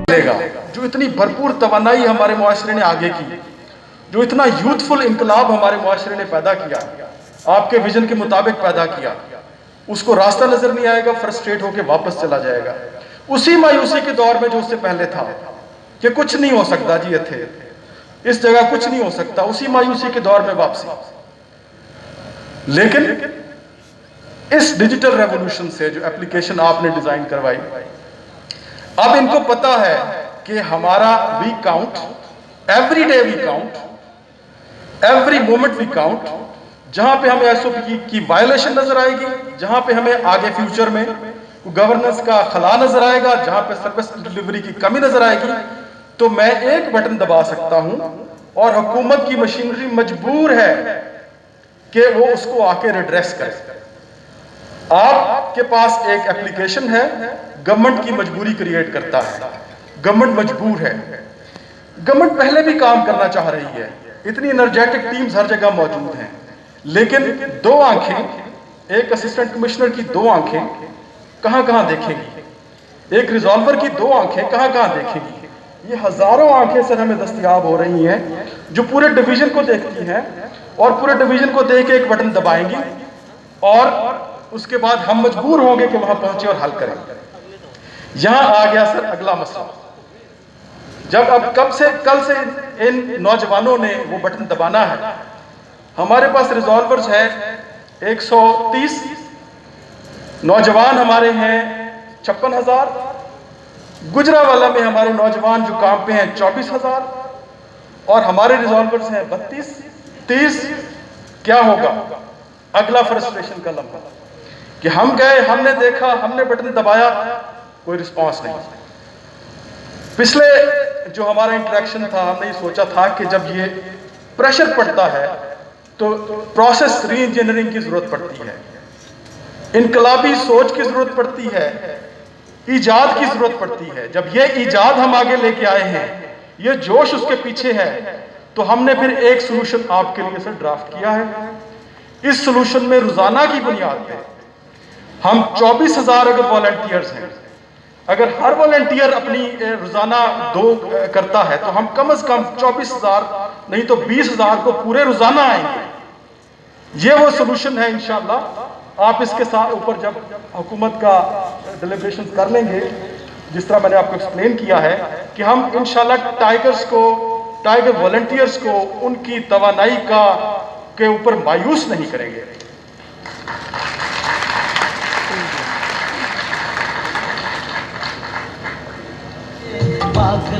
मिलेगा, जो इतनी भरपूर तवानाई हमारे मुआशरे ने आगे की, जो इतना यूथफुल इनकलाब हमारे मुआशरे ने पैदा किया, आपके विजन के मुताबिक पैदा किया, उसको रास्ता नजर नहीं आएगा, फ्रस्ट्रेट होकर वापस चला जाएगा उसी मायूसी के दौर में जो उससे पहले था कि कुछ नहीं हो सकता जी, ये थे इस जगह कुछ नहीं हो सकता, उसी मायूसी के दौर में वापसी। लेकिन इस डिजिटल रेवोल्यूशन से जो एप्लीकेशन आपने डिजाइन करवाई, अब इनको पता है कि हमारा we count, every day we count, every moment we count. जहां पे हमें एसओपी की वायलेशन नजर आएगी, जहां पे हमें आगे फ्यूचर में गवर्नेंस का खला नजर आएगा, जहां पे सर्विस डिलीवरी की कमी नजर आएगी, तो मैं एक बटन दबा सकता हूं और हुकूमत की मशीनरी मजबूर है कि वो उसको आके रिड्रेस करे। आपके पास एक एप्लीकेशन है, गवर्नमेंट की मजबूरी क्रिएट करता है, गवर्नमेंट मजबूर है। गवर्नमेंट पहले भी काम करना चाह रही है, इतनी एनर्जेटिक टीम्स हर जगह मौजूद हैं, लेकिन दो आंखें, एक असिस्टेंट कमिश्नर की दो आंखें कहां कहां देखेंगी, एक रिजॉल्वर की दो आंखें कहां कहां देखेंगी। ये हजारों आंखें सर हमें दस्तयाब हो रही हैं जो पूरे डिवीजन को देखती हैं और पूरे डिवीजन को देख के एक बटन दबाएंगी और उसके बाद हम मजबूर होंगे कि वहां पहुंचे और हल करें। यहां आ गया सर अगला मसला, जब अब कब से कल से इन नौजवानों ने वो बटन दबाना है। हमारे पास रिजॉल्वर्स है 130, नौजवान हमारे हैं 56,000, गुजरावाला में हमारे नौजवान जो काम पे हैं 24,000 और हमारे रिजॉल्वर्स हैं 32, 30। क्या होगा? अगला फ्रस्ट्रेशन का लम्हा कि हम गए, हमने देखा, हमने बटन दबाया, कोई रिस्पांस नहीं। पिछले जो हमारा इंटरेक्शन था, हमने ये सोचा था कि जब ये प्रेशर पड़ता है तो प्रोसेस री इंजीनियरिंग की जरूरत पड़ती है, इनकलाबी सोच की जरूरत पड़ती है, ईजाद की जरूरत पड़ती है। जब ये ईजाद हम आगे लेके आए हैं, ये जोश उसके पीछे है, तो हमने फिर एक सोल्यूशन आपके लिए सर ड्राफ्ट किया है। इस सोल्यूशन में रोजाना की बुनियाद पे हम 24,000 अगर वॉलंटियर्स हैं, अगर हर वॉलंटियर अपनी रोजाना 2 करता है तो हम कम से कम 24,000 नहीं तो 20,000 को पूरे रोजाना आएंगे। ये वो सोल्यूशन है। इंशाल्लाह आप इसके साथ ऊपर जब हुकूमत का डिलिब्रेशन कर लेंगे, जिस तरह मैंने आपको एक्सप्लेन किया है कि हम इंशाल्लाह टाइगर्स को, टाइगर वॉलंटियर्स को उनकी तवानाई का के ऊपर मायूस नहीं करेंगे।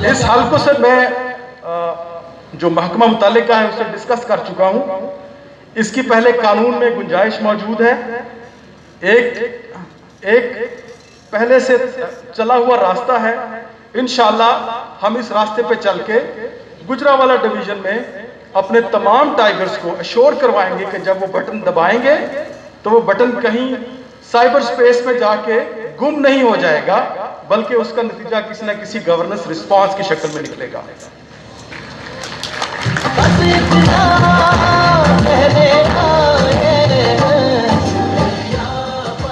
इस हल को सर मैं जो महकमा मुतालिका है उससे डिस्कस कर चुका हूं। इसकी पहले कानून में गुंजाइश मौजूद है। एक पहले से चला हुआ रास्ता है। इंशाल्लाह हम इस रास्ते पे चल के गुजरावाला डिवीजन में अपने तमाम टाइगर्स को अश्योर करवाएंगे कि जब वो बटन दबाएंगे तो वो बटन कहीं साइबर स्पेस में जाके गुम नहीं हो जाएगा, बल्कि उसका नतीजा किसी न किसी गवर्नेंस रिस्पांस की शक्ल में निकलेगा।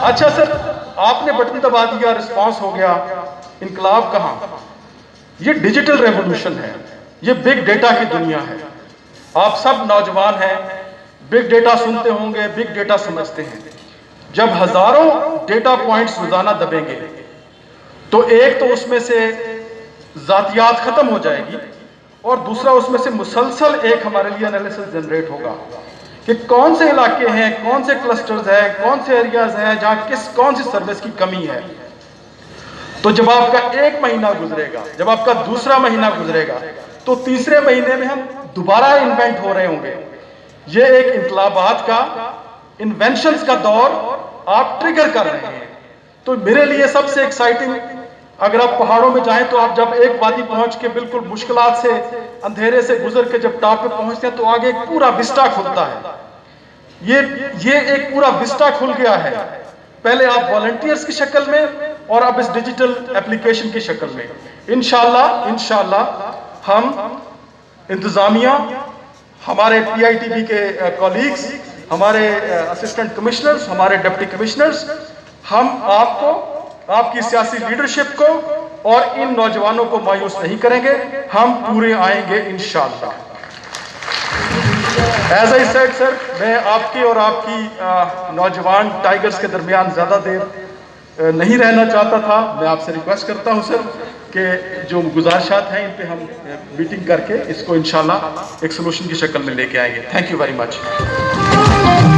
अच्छा सर, आपने बटन दबा दिया, रिस्पांस हो गया, इनकलाब कहां? ये डिजिटल रेवोल्यूशन है, ये बिग डेटा की दुनिया है। आप सब नौजवान हैं, बिग डेटा सुनते होंगे, बिग डेटा समझते हैं। जब हजारों डेटा पॉइंट्स रोजाना दबेंगे तो एक तो उसमें से जातियात खत्म हो जाएगी और दूसरा उसमें से मुसलसल एक हमारे लिए एनालिसिस जनरेट होगा कि कौन से इलाके हैं, कौन से क्लस्टर्स हैं, कौन से एरियाज हैं जहां कौन सी सर्विस की कमी है। तो जब आपका 1 महीना गुजरेगा, जब आपका दूसरा महीना गुजरेगा, तो तीसरे महीने में हम दोबारा इन्वेंट हो रहे होंगे। ये एक इनकलाबात का, इन्वेंशंस का दौर आप ट्रिगर कर रहे हैं। तो मेरे लिए सबसे एक्साइटिंग, अगर आप पहाड़ों में जाएं तो आप जब एक वादी पहुंच के बिल्कुल मुश्किलात से, अंधेरे से गुजर के जब टॉप पे पहुंचते हैं तो आगे एक पूरा विस्टा खुलता है। ये एक पूरा विस्टा खुल गया है, पहले आप वॉलंटियर्स की शक्ल में और अब इस डिजिटल एप्लीकेशन की शक्ल में। इंशाल्लाह हम इंतजामिया, हमारे PITB के कॉलीग्स, हमारे असिस्टेंट कमिश्नर्स, हमारे डिप्टी कमिश्नर्स, हम आपको, आपकी सियासी लीडरशिप को और इन नौजवानों को मायूस नहीं करेंगे, हम पूरे आएंगे इंशाअल्लाह। एज आई सेड सर, मैं आपकी और आपकी नौजवान टाइगर्स के दरमियान ज़्यादा देर नहीं रहना चाहता था। मैं आपसे रिक्वेस्ट करता हूं सर कि जो गुजारिशात हैं इन पे हम मीटिंग करके इसको इंशाल्लाह एक सोल्यूशन की शक्ल में लेके आएंगे। Thank you very much.